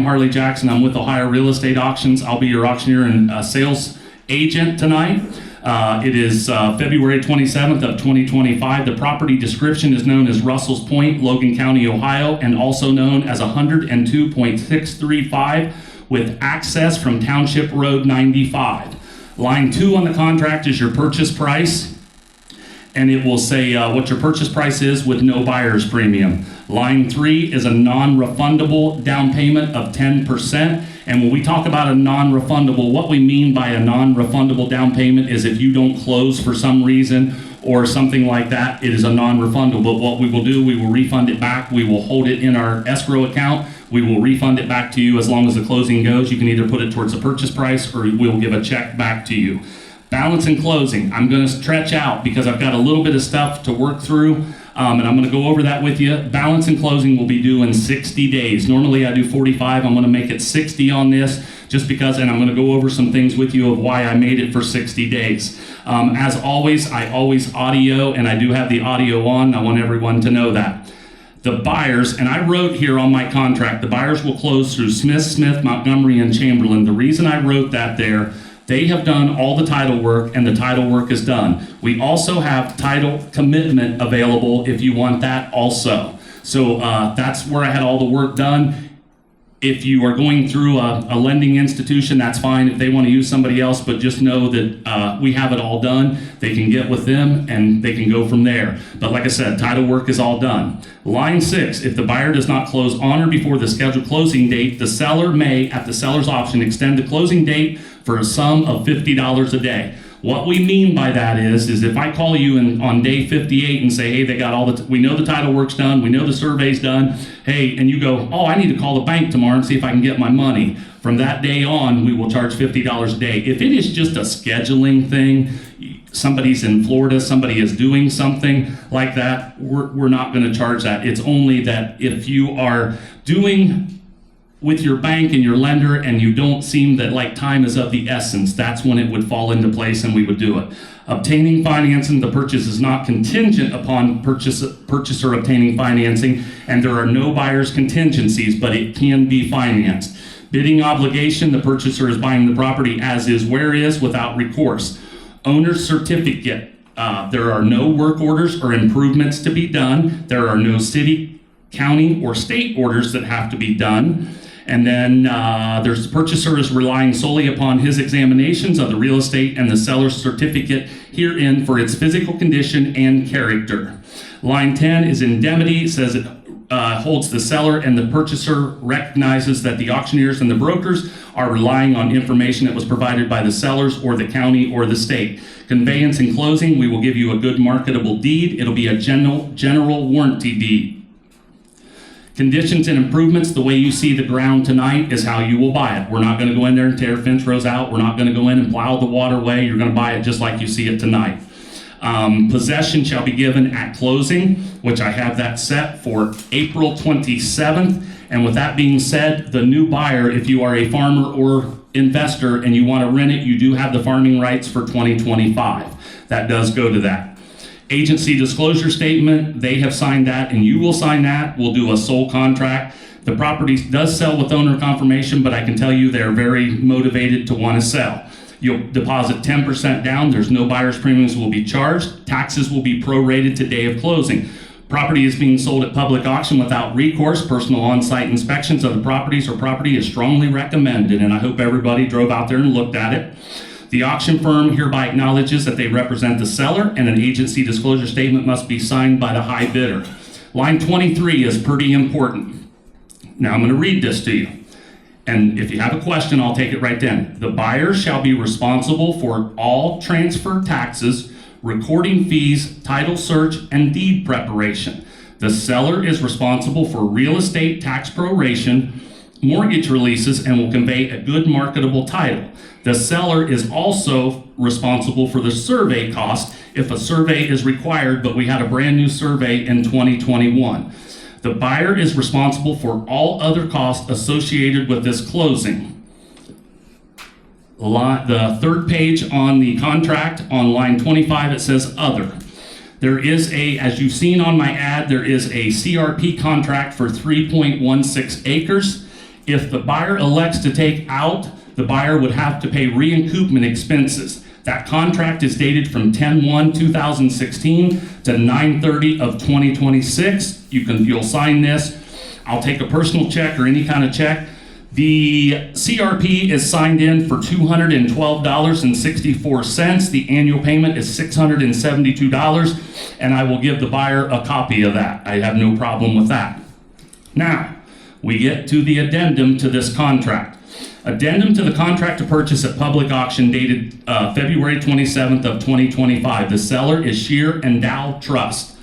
Harley Jackson. I'm with Ohio Real Estate Auctions. I'll be your auctioneer and sales agent tonight. It is February 27th of 2025. The property description is known as Russell's Point, Logan County, Ohio, and also known as 102.635 with access from Township Rd. 95. Line 2 on the contract is your purchase price, and it will say what your purchase price is with no buyer's premium. Line 3 is a non-refundable down payment of 10%. And when we talk about a non-refundable, what we mean by a non-refundable down payment is if you don't close for some reason or something like that, it is a non-refundable. But what we will do, we will refund it back. We will hold it in our escrow account. We will refund it back to you as long as the closing goes. You can either put it towards the purchase price or we'll give a check back to you. Balance and closing. I'm going to stretch out because I've got a little bit of stuff to work through, and I'm going to go over that with you. Balance and closing will be due in 60 days. Normally I do 45. I'm going to make it 60 on this just because, and I'm going to go over some things with you of why I made it for 60 days. As always, I always audio, and I do have the audio on. I want everyone to know that. The buyers, and I wrote here on my contract, the buyers will close through Smith, Montgomery, and Chamberlain. The reason I wrote that there, they have done all the title work, and the title work is done. We also have title commitment available if you want that also. So that's where I had all the work done. If you are going through a lending institution, that's fine if they want to use somebody else, but just know that we have it all done. They can get with them and they can go from there. But like I said, title work is all done. Line 6, if the buyer does not close on or before the scheduled closing date, the seller may, at the seller's option, extend the closing date for a sum of $50 a day. What we mean by that is if I call you on day 58 and say, hey, they got all we know the title work's done, we know the survey's done, hey, and you go, oh, I need to call the bank tomorrow and see if I can get my money. From that day on, we will charge $50 a day. If it is just a scheduling thing, somebody's in Florida, somebody is doing something like that, we're not going to charge that. It's only that if you are doing with your bank and your lender and you don't seem that like time is of the essence, that's when it would fall into place and we would do it. Obtaining financing, the purchase is not contingent upon purchaser obtaining financing, and there are no buyer's contingencies, but it can be financed. Bidding obligation, the purchaser is buying the property as is where is without recourse. Owner's certificate, there are no work orders or improvements to be done. There are no city, county, or state orders that have to be done. And then there's the purchaser is relying solely upon his examinations of the real estate and the seller's certificate herein for its physical condition and character. Line 10 is indemnity. It says it holds the seller and the purchaser recognizes that the auctioneers and the brokers are relying on information that was provided by the sellers or the county or the state. Conveyance and closing, we will give you a good marketable deed. It'll be a general warranty deed. Conditions and improvements, the way you see the ground tonight is how you will buy it. We're not going to go in there and tear fence rows out. We're not going to go in and plow the waterway. You're going to buy it just like you see it tonight. Possession shall be given at closing, which I have that set for April 27th. And with that being said, the new buyer, if you are a farmer or investor and you want to rent it, you do have the farming rights for 2025. That does go to that. Agency disclosure statement, they have signed that and you will sign that. We'll do a sole contract. The property does sell with owner confirmation, but I can tell you they're very motivated to want to sell. You'll deposit 10% down. There's no buyer's premiums will be charged. Taxes will be prorated to day of closing. Property is being sold at public auction without recourse. Personal on-site inspections of the properties or property is strongly recommended, and I hope everybody drove out there and looked at it. The auction firm hereby acknowledges that they represent the seller, and an agency disclosure statement must be signed by the high bidder. Line 23 is pretty important. Now I'm going to read this to you. And if you have a question, I'll take it right then. The buyer shall be responsible for all transfer taxes, recording fees, title search, and deed preparation. The seller is responsible for real estate tax proration, mortgage releases, and will convey a good marketable title. The seller is also responsible for the survey cost if a survey is required, but we had a brand new survey in 2021. The buyer is responsible for all other costs associated with this closing. The third page on the contract, on line 25, it says other. There is as you've seen on my ad, there is a CRP contract for 3.16 acres. If the buyer elects to take out, the buyer would have to pay recoupment expenses. That contract is dated from 10/1/2016 to 9/30 of 2026. You'll sign this. I'll take a personal check or any kind of check. The CRP is signed in for $212.64. The annual payment is $672, and I will give the buyer a copy of that. I have no problem with that. Now, we get to the addendum to this contract. Addendum to the contract to purchase at public auction dated February 27th of 2025. The seller is Schearer and Dow Trust.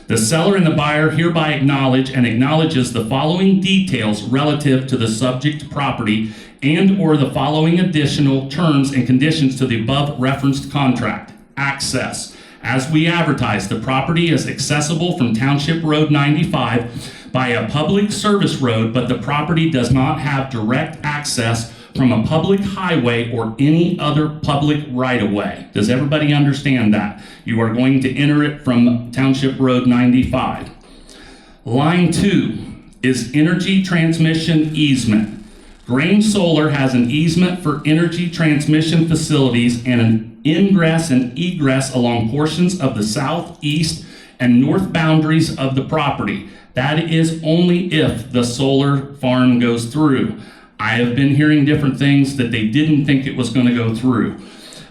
The seller and the buyer hereby acknowledge and acknowledges the following details relative to the subject property and or the following additional terms and conditions to the above referenced contract. Access. As we advertise, the property is accessible from Township Road 95 by a public service road, but the property does not have direct access from a public highway or any other public right-of-way. Does everybody understand that? You are going to enter it from Township Road 95. Line 2 is energy transmission easement. Grange Solar has an easement for energy transmission facilities and an ingress and egress along portions of the south, east, and north boundaries of the property. That is only if the solar farm goes through. I have been hearing different things that they didn't think it was going to go through.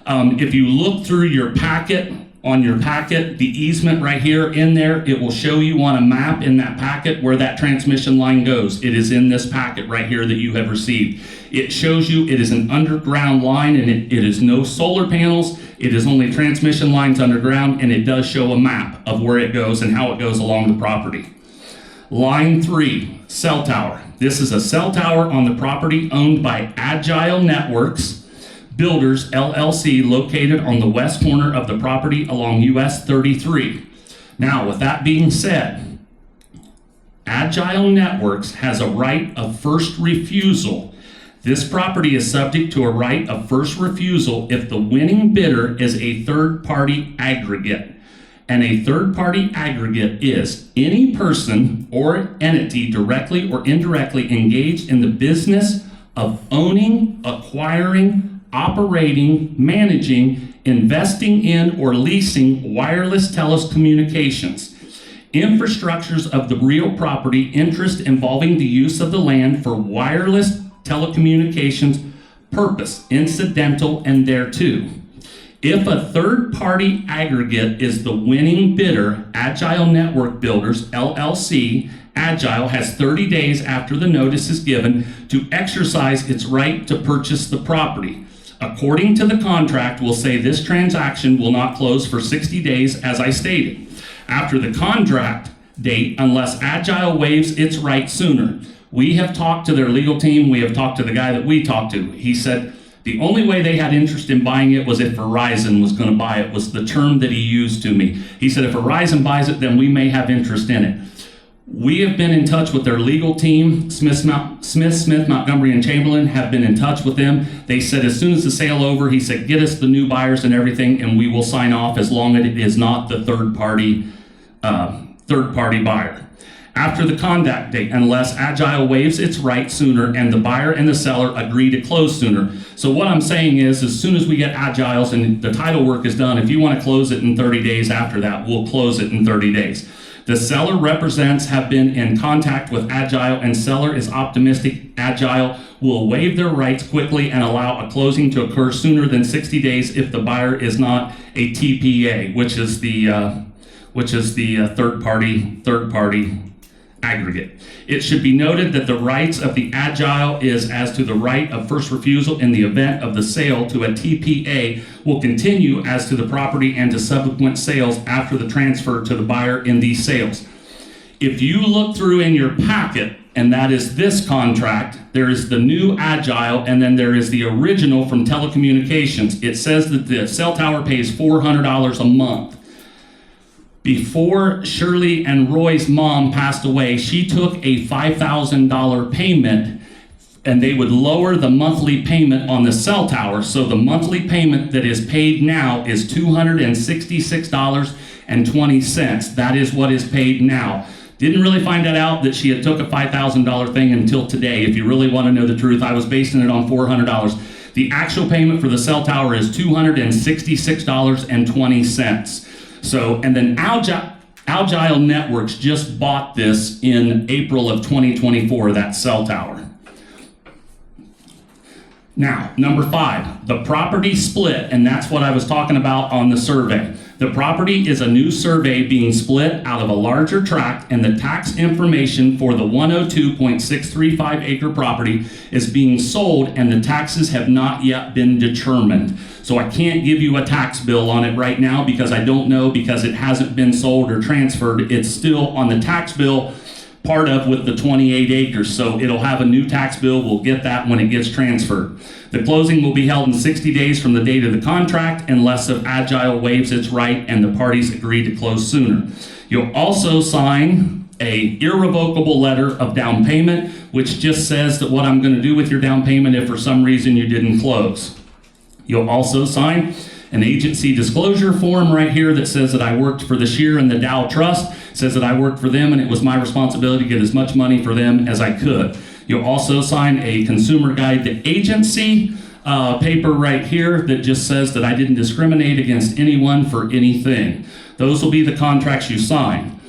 If you look through your packet, on your packet, the easement right here in there, it will show you on a map in that packet where that transmission line goes. It is in this packet right here that you have received. It shows you it is an underground line, and it is no solar panels. It is only transmission lines underground, and it does show a map of where it goes and how it goes along the property. Line 3, cell tower. This is a cell tower on the property owned by Agile Networks Builders LLC, located on the west corner of the property along US 33. Now, with that being said, Agile Networks has a right of first refusal. This property is subject to a right of first refusal if the winning bidder is a third-party aggregate. And a third-party aggregate is any person or entity directly or indirectly engaged in the business of owning, acquiring, operating, managing, investing in, or leasing wireless telecommunications, infrastructures of the real property interest involving the use of the land for wireless telecommunications purpose, incidental and thereto. If a third-party aggregate is the winning bidder, Agile Network Builders, LLC, Agile has 30 days after the notice is given to exercise its right to purchase the property. According to the contract, we'll say this transaction will not close for 60 days, as I stated, after the contract date, unless Agile waives its right sooner. We have talked to their legal team. We have talked to the guy that we talked to. He said the only way they had interest in buying it was if Verizon was going to buy it, was the term that he used to me. He said if Verizon buys it, then we may have interest in it. We have been in touch with their legal team. Smith, Montgomery, and Chamberlain have been in touch with them. They said as soon as the sale over, he said, get us the new buyers and everything, and we will sign off as long as it is not the third-party buyer. After the contract date, unless Agile waives its right sooner and the buyer and the seller agree to close sooner. So what I'm saying is, as soon as we get Agile's and the title work is done, if you want to close it in 30 days after that, we'll close it in 30 days. The seller represents have been in contact with Agile, and seller is optimistic Agile will waive their rights quickly and allow a closing to occur sooner than 60 days if the buyer is not a TPA, which is the third party aggregate. It should be noted that the rights of the Agile is as to the right of first refusal in the event of the sale to a TPA will continue as to the property and to subsequent sales after the transfer to the buyer in these sales. If you look through in your packet, and that is this contract, there is the new Agile, and then there is the original from telecommunications. It says that the cell tower pays $400 a month. Before Shirley and Roy's mom passed away, she took a $5,000 payment, and they would lower the monthly payment on the cell tower. So the monthly payment that is paid now is $266.20. That is what is paid now. Didn't really find that out that she had took a $5,000 thing until today. If you really want to know the truth, I was basing it on $400. The actual payment for the cell tower is $266.20. So, and then Agile Networks just bought this in April of 2024, that cell tower. Now, number 5, the property split, and that's what I was talking about on the survey. The property is a new survey being split out of a larger tract, and the tax information for the 102.635 acre property is being sold, and the taxes have not yet been determined. So I can't give you a tax bill on it right now because I don't know, because it hasn't been sold or transferred. It's still on the tax bill part of with the 28 acres. So it'll have a new tax bill. We'll get that when it gets transferred. The closing will be held in 60 days from the date of the contract unless if Agile waives its right and the parties agree to close sooner. You'll also sign a irrevocable letter of down payment, which just says that what I'm going to do with your down payment if for some reason you didn't close. You'll also sign an agency disclosure form right here that says that I worked for the Schearer and the Dow Trust, says that I worked for them and it was my responsibility to get as much money for them as I could. You'll also sign a consumer guide to agency paper right here that just says that I didn't discriminate against anyone for anything. Those will be the contracts you sign.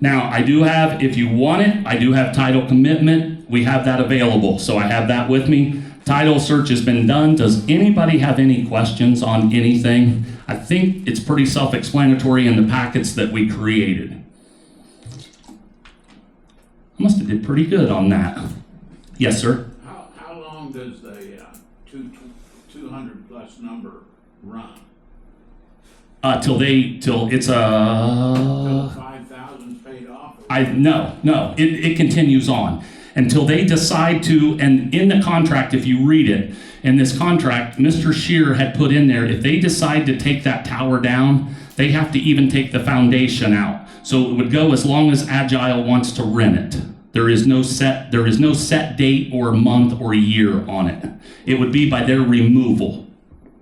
Now, I do have, if you want it, I do have title commitment. We have that available, so I have that with me. Title search has been done. Does anybody have any questions on anything? I think it's pretty self-explanatory in the packets that we created. I must have did pretty good on that. Yes, sir? How long does the 200 plus number run? Till it's Till 5,000's paid off? No, it continues on until they decide to, and in the contract, if you read it, in this contract, Mr. Schearer had put in there, if they decide to take that tower down, they have to even take the foundation out. So it would go as long as Agile wants to rent it. There is no set date or month or year on it. It would be by their removal.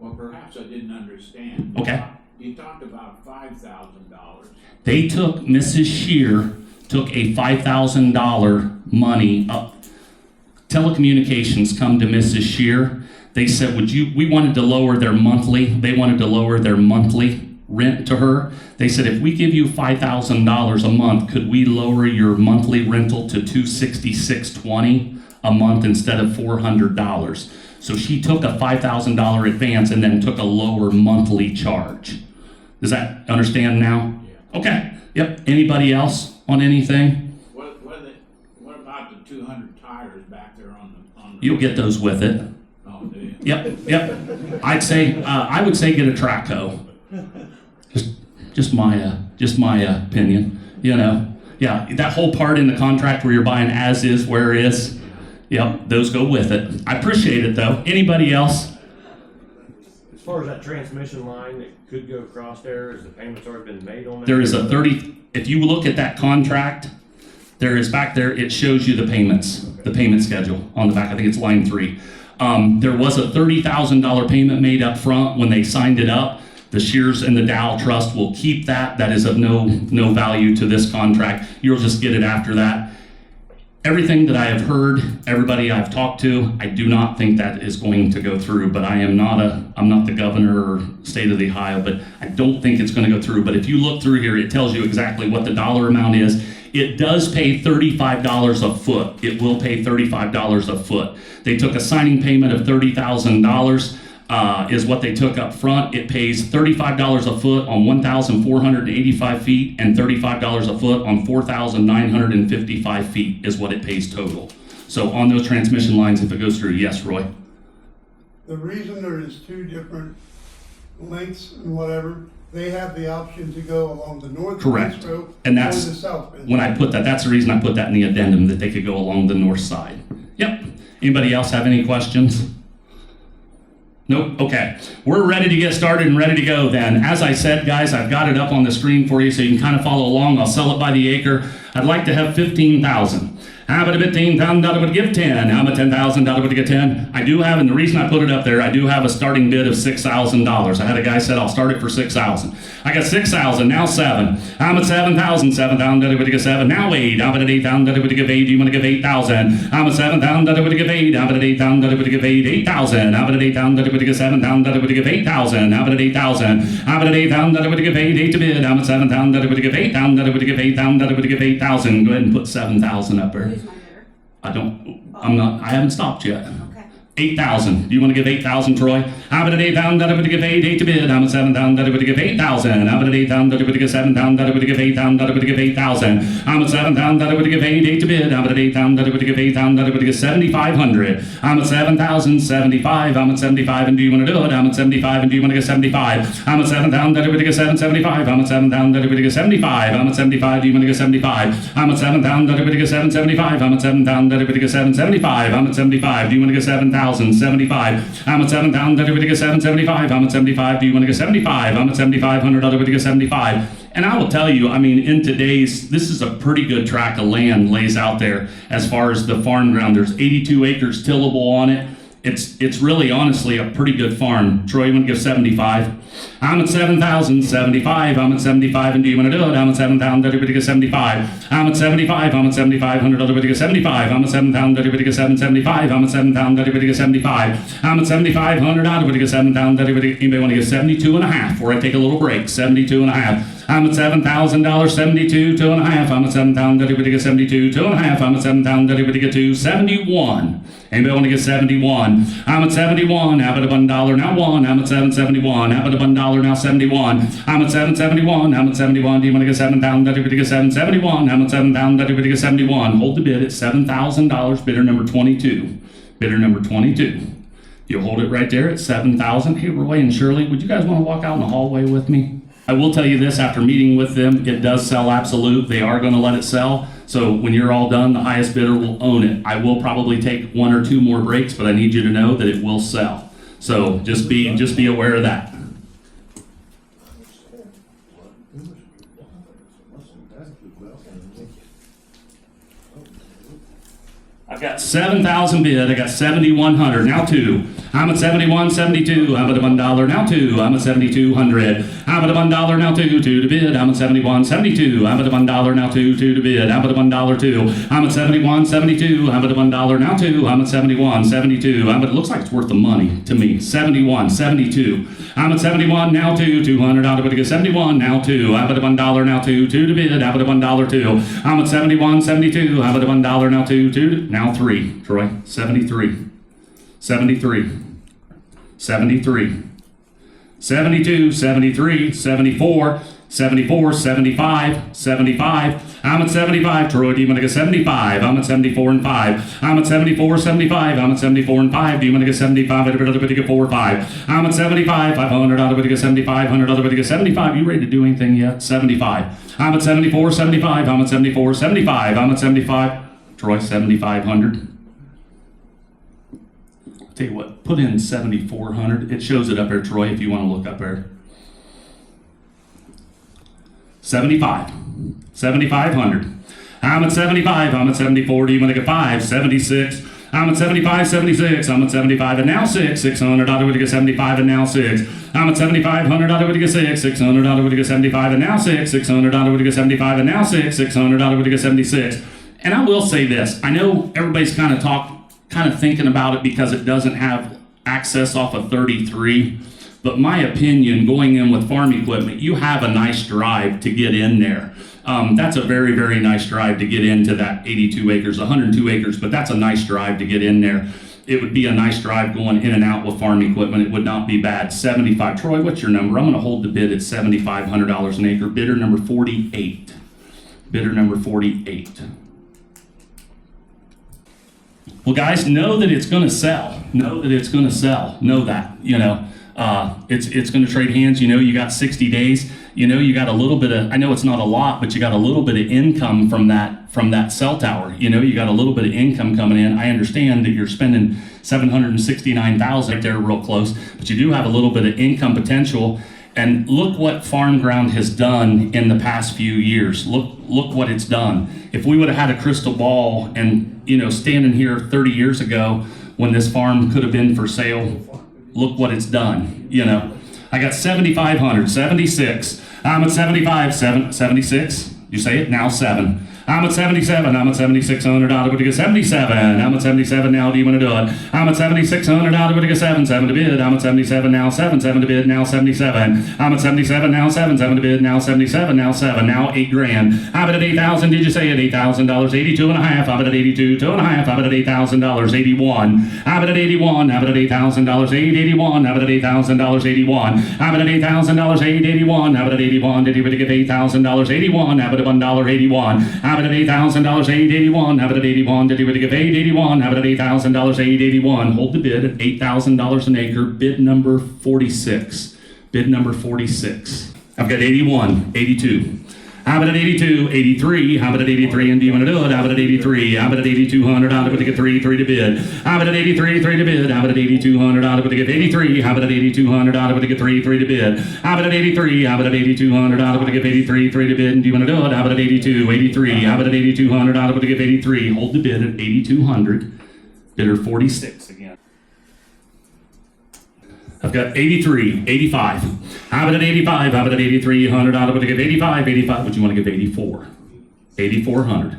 Well, perhaps I didn't understand. Okay. You talked about $5,000. They took, Mrs. Schearer took a $5,000 money up. Telecommunications come to Mrs. Schearer. They said, we wanted to lower their monthly rent to her. They said, if we give you $5,000 a month, could we lower your monthly rental to $266.20 a month instead of $400? So she took a $5,000 advance and then took a lower monthly charge. Does that understand now? Yeah. Okay. Yep. Anybody else on anything? What about the 200 tires back there on the You'll get those with it. Oh, do you? Yep. I would say get a track hoe. Just my opinion. You know, yeah, that whole part in the contract where you're buying as is, where is. Yep, those go with it. I appreciate it though. Anybody else? As far as that transmission line that could go across there, is the payments already been made on that? There is a 30. If you look at that contract, there is back there. It shows you the payments, the payment schedule on the back. I think it's line 3. There was a $30,000 payment made up front when they signed it up. The Schearer and the Dow Trust will keep that. That is of no value to this contract. You'll just get it after that. Everything that I have heard, everybody I've talked to, I do not think that is going to go through, but I'm not the governor or state of the Ohio, but I don't think it's going to go through. But if you look through here, it tells you exactly what the dollar amount is. It does pay $35 a foot. It will pay $35 a foot. They took a signing payment of $30,000. Is what they took up front. It pays $35 a foot on 1,485 feet and $35 a foot on 4,955 feet is what it pays total. So on those transmission lines, if it goes through, yes, Roy? The reason there is 2 different lengths and whatever, they have the option to go along the north Correct. Road And or that's the south bend. when I put that. That's the reason I put that in the addendum, that they could go along the north side. Yep. Anybody else have any questions? Nope. Okay. We're ready to get started and ready to go then. As I said, guys, I've got it up on the screen for you so you can kind of follow along. I'll sell it by the acre. I'd like to have 15,000. How about a $15,000 would give 10? How about $10,000 would give 10? I do have, and the reason I put it up there, I do have a starting bid of $6,000. I had a guy said I'll start it for $6,000. I got $6,000, now 7. How about $7,000? $7,000 would give 7. Now 8. How about an $8,000 would give 8? Do you want to give 8,000? How about $7,000 would give 8? How about an $8,000 would give 8? 8,000. How about an $8,000 would give 7,000 would give 8,000? How about an 8,000? How about an 8,000 would give 8? 8 to bid. How about 7,000 would give 8,000 would give 8,000 would give 8,000? Go ahead and put 7,000 up there. Who's my bidder? I haven't stopped yet. Okay. 8,000. Do you want to give 8,000, Troy? How about an 8,000 would give 8? 8 to bid. How about 7,000 would give 8,000? How about an 8,000 would give 7,000 would give 8,000 would give 8,000? How about 7,000 would give 8? 8 to bid. How about an 8,000 would give 8,000 would give 7,500? How about 7,000? 75. How about 75? And do you want to do it? How about 75? And do you want to get 75? How about 7,000 would give 775? How about 7,000 would give 75? How about 75? Do you want to get 75? How about 7,000 would give 775? How about 7,000 would give 775? How about 75? Do you want to get 7,000? 75. How much 7,000 would you get 775? How much 75 do you want to get 75? How much 7,500 would you get 75? And I will tell you, I mean, in today's, this is a pretty good tract of land lays out there as far as the farm ground. There's 82 acres tillable on it. It's really honestly a pretty good farm. Troy, you want to give 75? I'm at 7,075. I'm at 75, and do you want to do it? I'm at 7,000. Everybody get 75. I'm at 75. I'm at 7,500. Everybody get 75. I'm at 7,000. Everybody get 775. I'm at 7,000. Everybody get 75. I'm at 7,500. Everybody get 7,000. Anybody want to get 72 and a half? Before I take a little break, 72 and a half. I'm at $7,000, 72, 2 and a half. I'm at 7,000. Everybody get 72, 2 and a half. I'm at 7,000. Everybody get 271. Anybody want to get 71? I'm at 71. How about $1 now 1? I'm at 771. How about $1 now 71? I'm at 771. I'm at 71. Do you want to get 7,000? Everybody get 771. I'm at 7,000. Everybody get 71. Hold the bid at $7,000. Bidder number 22. Bidder number 22. You'll hold it right there at 7,000. Hey, Roy and Shirley, would you guys want to walk out in the hallway with me? I will tell you this, after meeting with them, it does sell absolute. They are going to let it sell. So when you're all done, the highest bidder will own it. I will probably take 1 or 2 more breaks, but I need you to know that it will sell. So just be aware of that. I've got 7,000 bid. I got 7,100. Now 2. I'm at 71, 72. How about $1 now 2? I'm at 7,200. How about $1 now 2? 2 to bid. I'm at 71, 72. How about $1 now 2? 2 to bid. How about $1 2? I'm at 71, 72. How about $1 now 2? I'm at 71, 72. How about, it looks like it's worth the money to me. 71, 72. I'm at 71 now 2. 200. How about I get 71 now 2? How about $1 now 2? 2 to bid. How about $1 2? I'm at 71, 72. How about $1 now 2? 2 now 3. Troy, 73. 73. 73, 72, 73, 74, 74, 75, 75. I'm at 75. Troy, do you want to get 75? I'm at 74 and 5. I'm at 74, 75. I'm at 74 and 5. Do you want to get 75? Everybody get 4 or 5. I'm at 75. 500. Everybody get 7,500. Everybody get 75. You ready to do anything yet? 75. I'm at 74, 75. I'm at 74, 75. I'm at 75. Troy, 7,500. Tell you what, put in 7,400. It shows it up there, Troy, if you want to look up there. 75. 7,500. I'm at 75. I'm at 74. Do you want to get 5? 76. I'm at 75, 76. I'm at 75 and now 6. 600. I would get 75 and now 6. I'm at 7,500. I would get 6. 600. I would get 75 and now 6. 600. I would get 75 and now 6. 600. I would get 76. And I will say this. I know everybody's kind of thinking about it because it doesn't have access off of 33. But my opinion, going in with farm equipment, you have a nice drive to get in there. That's a very, very nice drive to get into that 82 acres, 102 acres, but that's a nice drive to get in there. It would be a nice drive going in and out with farm equipment. It would not be bad. 75. Troy, what's your number? I'm going to hold the bid at $7,500 an acre. Bidder number 48. Bidder number 48. Well, guys, know that it's going to sell. Know that it's going to sell. Know that, it's going to trade hands. You got 60 days. You got a little bit of, I know it's not a lot, but you got a little bit of income from that cell tower. You got a little bit of income coming in. I understand that you're spending $769,000 right there real close, but you do have a little bit of income potential. And look what farm ground has done in the past few years. Look what it's done. If we would have had a crystal ball and, standing here 30 years ago when this farm could have been for sale, look what it's done, I got 7,500, 76. I'm at 75, 76. You say it now, 7. I'm at 77. I'm at 7,600. Out of it to get 77. I'm at 77 now. Do you want to do it? I'm at 7,600. Out of it to get 7. 7 to bid. I'm at 77 now. 7. 7 to bid now. 77. I'm at 77 now. 7. 7 to bid now. 77 now. 7 now. 8 grand. I'm at 8,000. Did you say it? $8,000. 82 and a half. I'm at 82. 2 and a half. I'm at $8,000. 81. I'm at 81. I'm at $8,000. 81. I'm at $8,000. 81. I'm at $8,000. 81. I'm at 81. Did you get $8,000? 81. I'm at $1.81. I'm at $8,000, 881. I'm at 81. Did you get paid? 81. I'm at $8,000, 881. Hold the bid at $8,000 an acre. Bid number 46. Bid number 46. I've got 81, 82. I'm at 82, 83. I'm at 83, and do you want to do it? I'm at 83. I'm at 8,200. I'm going to get 3 to bid. I'm at 83, 3 to bid. I'm at 8,200. I'm going to get 83. I'm at 8,200. I'm going to get 3 to bid. I'm at 83. I'm at 8,200. I'm going to get 83, 3 to bid. And do you want to do it? I'm at 82, 83. I'm at 8,200. I'm going to get 83. Hold the bid at 8,200. Bidder 46 again. I've got 83, 85. I'm at 85. I'm at 8,300. I'm going to give 85, 85. Would you want to give 84? 8,400.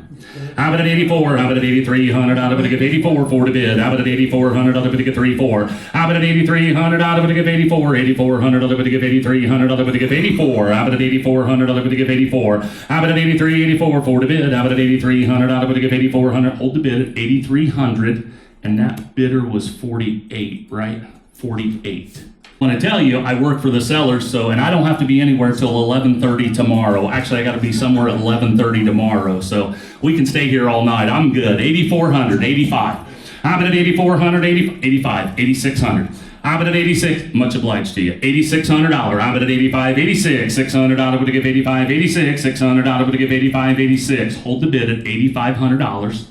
I'm at 84. I'm at 8,300. I'm going to give 84, 4 to bid. I'm at 8,400. I'm going to get 3, 4. I'm at 8,300. I'm going to give 84, 8,400. I'm going to give 8,300. I'm going to give 84. I'm at 8,400. I'm going to give 84. I'm at 83, 84, 4 to bid. I'm at 8,300. I'm going to give 8,400. Hold the bid at 8,300. And that bidder was 48, right? 48. When I tell you, I work for the sellers, and I don't have to be anywhere till 11:30 tomorrow. Actually, I got to be somewhere at 11:30 tomorrow, so we can stay here all night. I'm good. 8,400, 85. I'm at 8,400, 85, 8,600. I'm at 86. Much obliged to you. $8,600. I'm at 85, 86. $600. I'm going to give 85, 86. $600. I'm going to give 85, 86. Hold the bid at $8,500.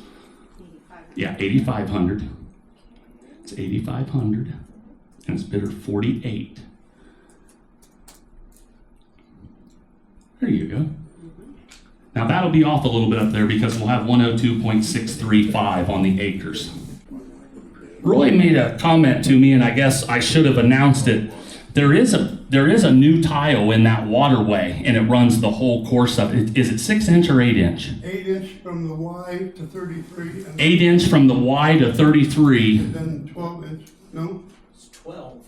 Yeah, 8,500. It's 8,500. And it's bidder 48. There you go. Now that'll be off a little bit up there because we'll have 102.635 on the acres. Roy made a comment to me, and I guess I should have announced it. There is a new tile in that waterway, and it runs the whole course of it. Is it 6-inch or 8-inch? 8-inch from the Y to 33. 8-inch from the Y to 33. And then 12-inch. No? 12.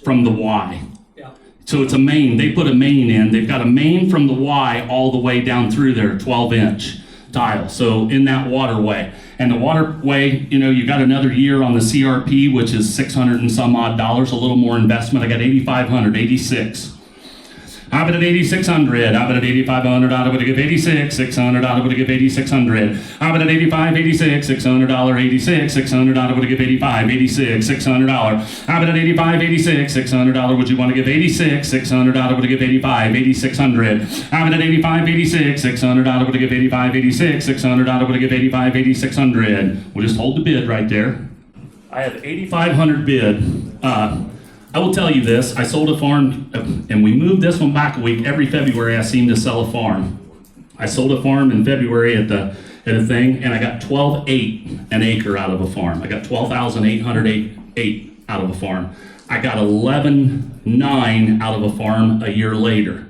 From the Y. Yeah. So it's a main. They put a main in. They've got a main from the Y all the way down through there, 12-inch tile. So in that waterway. And the waterway, you got another year on the CRP, which is $600 and some odd, a little more investment. I got 8,500, 86. I'm at 8,600. I'm at 8,500. I'm going to give 86. 600. I'm going to give 8,600. I'm at 85, 86. $600. 86. 600. I'm going to give 85, 86. $600. I'm at 85, 86. $600. Would you want to give 86? 600. I'm going to give 85, 8,600. I'm at 85, 86. $600. I'm going to give 85, 86. $600. I'm going to give 85, 8,600. We'll just hold the bid right there. I have 8,500 bid. I will tell you this, I sold a farm, and we moved this one back a week. Every February I seem to sell a farm. I sold a farm in February at a thing, and I got 12.8 an acre out of a farm. I got 12,808 out of a farm. I got 11.9 out of a farm a year later.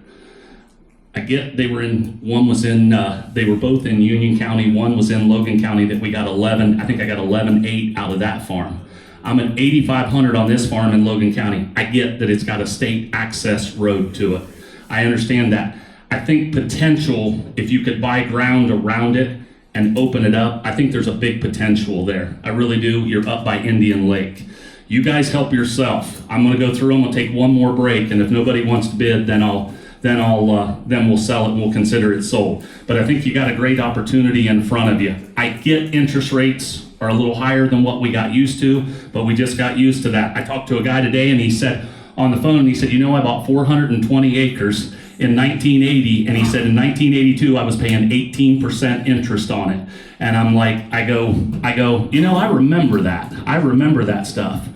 They were both in Union County. One was in Logan County that we got 11. I think I got 11.8 out of that farm. I'm at 8,500 on this farm in Logan County. I get that it's got a state access road to it. I understand that. I think potential, if you could buy ground around it and open it up, I think there's a big potential there. I really do. You're up by Indian Lake. You guys help yourself. I'm going to go through them. I'll take one more break, and if nobody wants to bid, then we'll sell it and we'll consider it sold. But I think you got a great opportunity in front of you. I get interest rates are a little higher than what we got used to, but we just got used to that. I talked to a guy today, and he said on the phone, I bought 420 acres in 1980, and he said in 1982 I was paying 18% interest on it. And I'm like, I go, I remember that. I remember that stuff,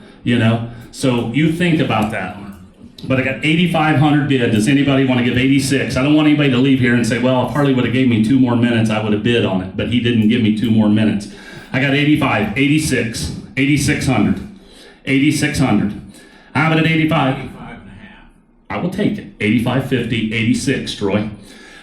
So you think about that. But I got 8,500 bid. Does anybody want to give 86? I don't want anybody to leave here and say, well, if Harley would have gave me 2 more minutes, I would have bid on it. But he didn't give me 2 more minutes. I got 85, 86, 8,600, 8,600. How about at 85? 85 and a half. I will take it. 85.50, 86, Troy.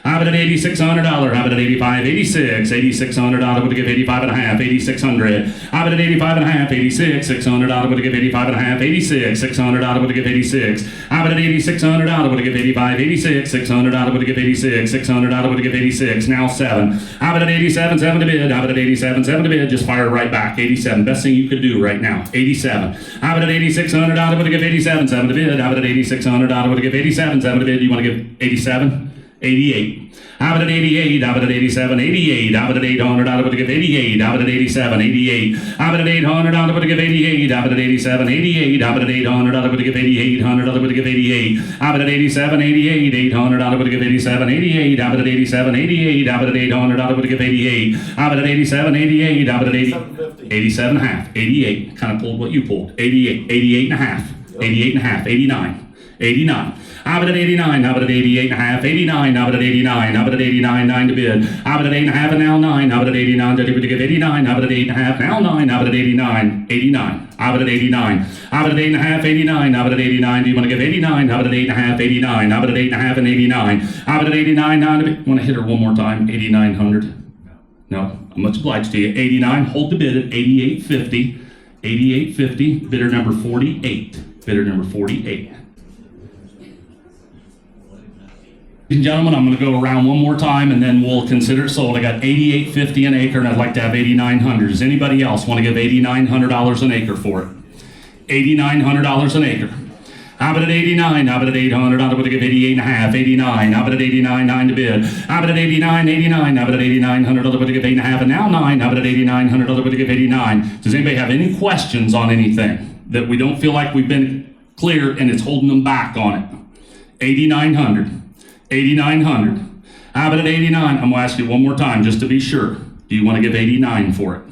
How about at $8,600? How about at 85, 86, $8,600? I would give 85 and a half, 8,600. How about at 85 and a half, 86, $600? I would give 85 and a half, 86, $600? I would give 86. How about at 8,600? I would give 85, 86, $600? I would give 86, $600? I would give 86. Now 7. How about at 87, 7 to bid? How about at 87, 7 to bid? Just fire right back. 87. Best thing you could do right now. 87. How about at 8,600? I would give 87, 7 to bid. How about at 8,600? I would give 87, 7 to bid. You want to give 87? 88. How about at 88? How about at 87? 88. How about at 800? I would give 88. How about at 87? 88. How about at 800? I would give 88. How about at 87? 88. How about at 800? I would give 8800. I would give 88. How about at 87? 88. 800? I would give 87. 88. How about at 87? 88. How about at 800? I would give 88. How about at 87? 88. How about at 80? 87 and a half. 88. Kind of pulled what you pulled. 88. 88 and a half. 88 and a half. 89. 89. How about at 89? How about at 88 and a half? 89. How about at 89? How about at 89? 9 to bid. How about at 8 and a half and now 9? How about at 89? Did we give 89? How about at 8 and a half? Now 9. How about at 89? 89. How about at 89? How about at 8 and a half? 89. How about at 89? Do you want to give 89? How about at 8 and a half? 89. How about at 8 and a half and 89? How about at 89? 9 to bid. Want to hit her one more time? 8,900. No, I'm much obliged to you. 89. Hold the bid at 88.50. 88.50. Bidder number 48. Bidder number 48. Ladies and gentlemen, I'm going to go around one more time and then we'll consider it sold. I got $88.50 an acre and I'd like to have $8,900. Does anybody else want to give $8,900 an acre for it? $8,900 an acre. How about at 89? How about at 800? I would give 88 and a half. 89. How about at 89? 9 to bid. How about at 89? 89. How about at 8,900? I would give 8 and a half and now 9. How about at 8,900? I would give 89. Does anybody have any questions on anything that we don't feel like we've been clear and it's holding them back on it? 8,900. 8,900. How about at 89? I'm going to ask you one more time just to be sure. Do you want to give 89 for it?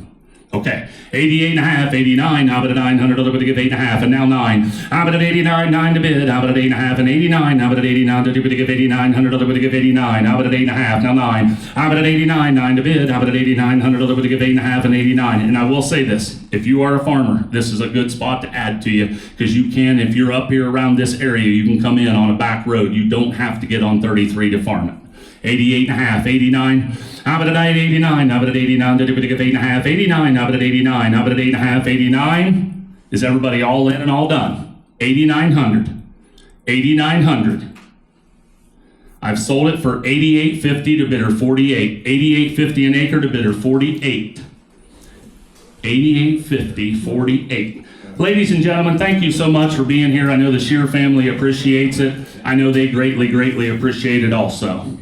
Okay. 88 and a half, 89. How about at 900? I would give 8 and a half and now 9. How about at 89? 9 to bid. How about at 8 and a half and 89? How about at 89? Did we give 8,900? I would give 89. How about at 8 and a half? Now 9. How about at 89? 9 to bid. How about at 8,900? I would give 8 and a half and 89. And I will say this. If you are a farmer, this is a good spot to add to you because you can, if you're up here around this area, you can come in on a back road. You don't have to get on 33 to farm it. 88 and a half, 89. How about at 89? How about at 89? Did we give 8 and a half? 89. How about at 89? How about at 8 and a half? 89. Is everybody all in and all done? 8,900. 8,900. I've sold it for $88.50 to bidder 48. $88.50 an acre to bidder 48. $88.50, 48. Ladies and gentlemen, thank you so much for being here. I know the Schearer family appreciates it. I know they greatly, greatly appreciate it also.